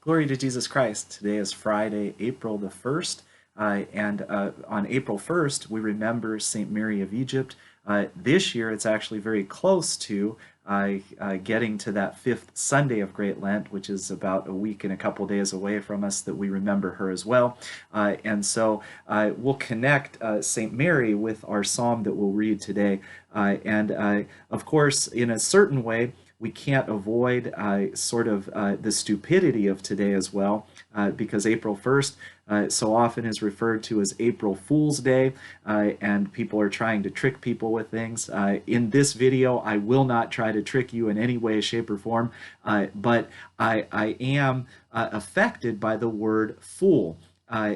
Glory to Jesus Christ. Today is Friday, April the 1st, and on April 1st, we remember St. Mary of Egypt. This year, it's actually very close to getting to that fifth Sunday of Great Lent, which is about a week and a couple days away from us, that we remember her as well. And so we'll connect St. Mary with our psalm that we'll read today. Of course, in a certain way, we can't avoid the stupidity of today as well, because April 1st so often is referred to as April Fool's Day, and people are trying to trick people with things. In this video, I will not try to trick you in any way, shape, or form, but I am affected by the word fool. That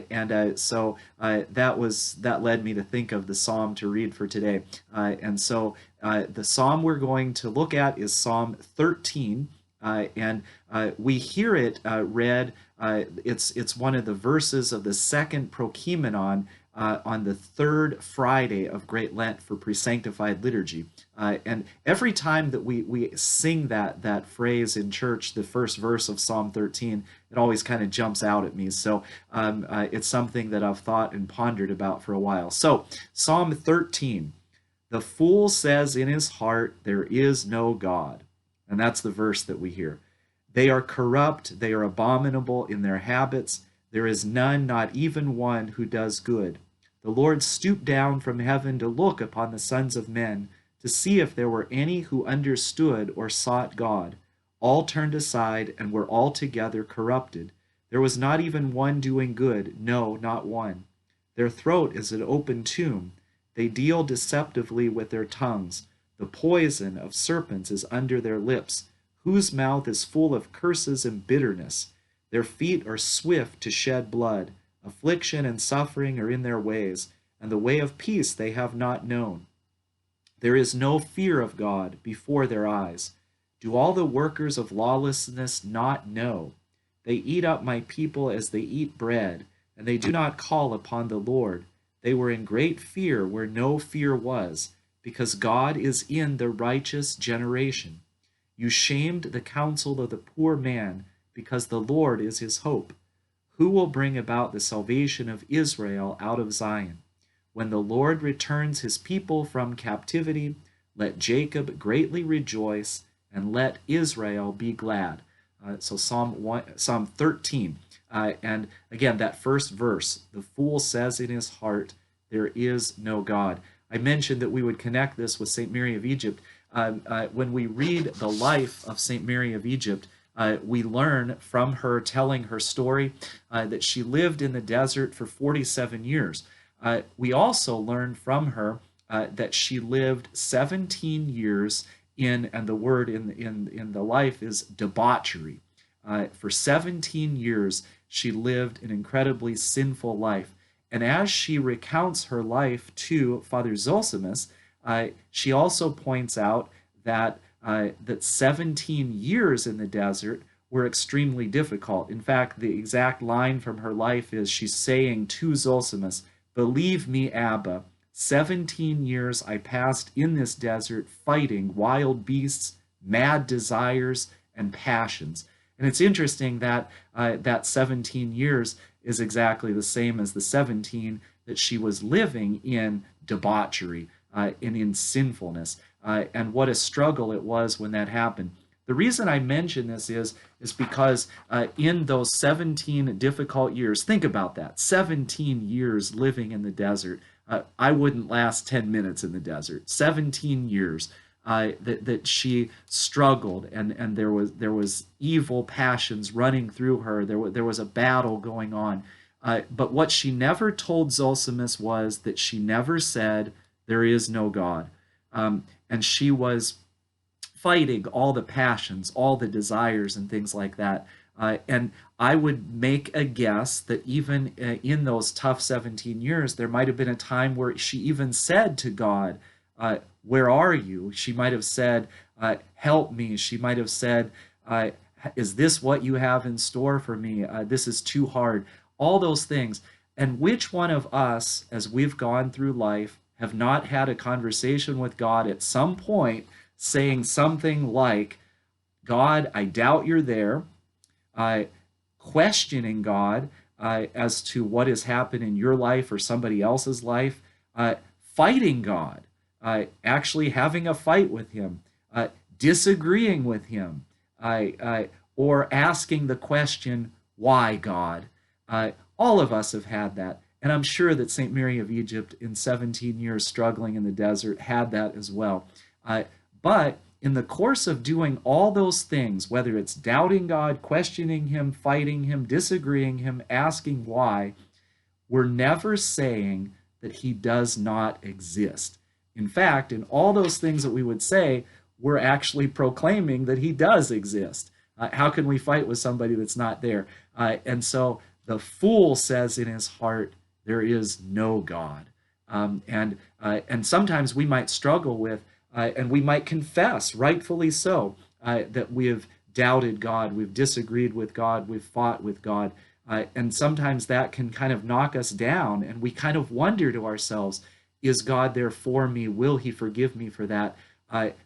led me to think of the psalm to read for today. The psalm we're going to look at is Psalm 13, and we hear it read. It's one of the verses of the second Prokimenon on the third Friday of Great Lent for pre-sanctified liturgy. And every time that we sing that phrase in church, the first verse of Psalm 13, it always kind of jumps out at me. So it's something that I've thought and pondered about for a while. So Psalm 13, the fool says in his heart, there is no God. And that's the verse that we hear. They are corrupt, they are abominable in their habits. There is none, not even one, who does good. The Lord stooped down from heaven to look upon the sons of men, to see if there were any who understood or sought God. All turned aside and were altogether corrupted. There was not even one doing good, no, not one. Their throat is an open tomb. They deal deceptively with their tongues. The poison of serpents is under their lips, whose mouth is full of curses and bitterness. Their feet are swift to shed blood. Affliction and suffering are in their ways, and the way of peace they have not known. There is no fear of God before their eyes. Do all the workers of lawlessness not know? They eat up my people as they eat bread, and they do not call upon the Lord. They were in great fear where no fear was, because God is in the righteous generation. You shamed the counsel of the poor man, because the Lord is his hope. Who will bring about the salvation of Israel out of Zion? When the Lord returns his people from captivity, let Jacob greatly rejoice, and let Israel be glad. Psalm 13. And again, that first verse, the fool says in his heart, there is no God. I mentioned that we would connect this with St. Mary of Egypt. When we read the life of St. Mary of Egypt, we learn from her telling her story that she lived in the desert for 47 years. We also learn from her that she lived 17 years and the word in the life is debauchery. For 17 years, she lived an incredibly sinful life. And as she recounts her life to Father Zosimus, she also points out that 17 years in the desert were extremely difficult. In fact, the exact line from her life is she's saying to Zosimus, "Believe me, Abba, 17 years I passed in this desert fighting wild beasts, mad desires, and passions." And it's interesting that that 17 years is exactly the same as the 17 that she was living in debauchery and in sinfulness. And what a struggle it was when that happened. The reason I mention this is because in those 17 difficult years, think about that, 17 years living in the desert. I wouldn't last 10 minutes in the desert. 17 years that she struggled, and there was evil passions running through her. There was a battle going on. But what she never told Zosimus was that she never said, there is no God. And she was fighting all the passions, all the desires, and things like that. And I would make a guess that even in those tough 17 years, there might have been a time where she even said to God, where are you? She might have said, help me. She might have said, is this what you have in store for me? This is too hard. All those things. And which one of us, as we've gone through life, have not had a conversation with God at some point saying something like, God, I doubt you're there. questioning God as to what has happened in your life or somebody else's life, fighting God, actually having a fight with him, disagreeing with him, or asking the question, why God? All of us have had that. And I'm sure that St. Mary of Egypt, in 17 years struggling in the desert, had that as well. But in the course of doing all those things, whether it's doubting God, questioning him, fighting him, disagreeing him, asking why, we're never saying that he does not exist. In fact, in all those things that we would say, we're actually proclaiming that he does exist. How can we fight with somebody that's not there? And so the fool says in his heart, there is no God. And sometimes we might struggle with, and we might confess, rightfully so, that we have doubted God, we've disagreed with God, we've fought with God. And sometimes that can kind of knock us down, and we kind of wonder to ourselves, is God there for me? Will he forgive me for that?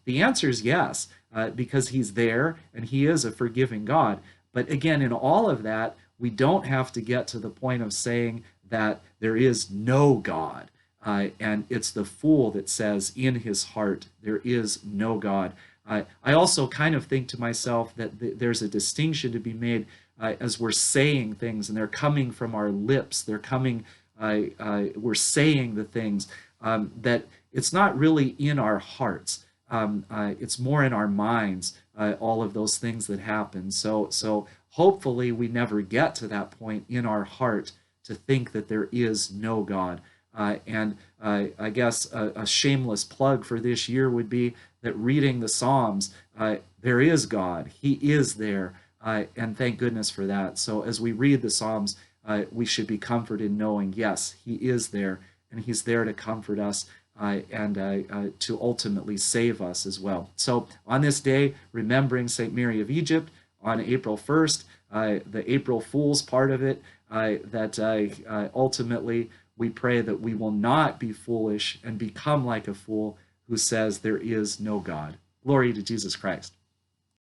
The answer is yes, because he's there and he is a forgiving God. But again, in all of that, we don't have to get to the point of saying that there is no God. And it's the fool that says in his heart, there is no God. I also kind of think to myself that there's a distinction to be made as we're saying things and they're coming from our lips, they're coming, we're saying the things, that it's not really in our hearts. It's more in our minds, all of those things that happen. So hopefully we never get to that point in our heart to think that there is no God. And I guess a shameless plug for this year would be that reading the Psalms, there is God. He is there. And thank goodness for that. So as we read the Psalms, we should be comforted knowing, yes, he is there, and he's there to comfort us and to ultimately save us as well. So on this day, remembering St. Mary of Egypt on April 1st, the April Fool's part of it, that ultimately we pray that we will not be foolish and become like a fool who says there is no God. Glory to Jesus Christ.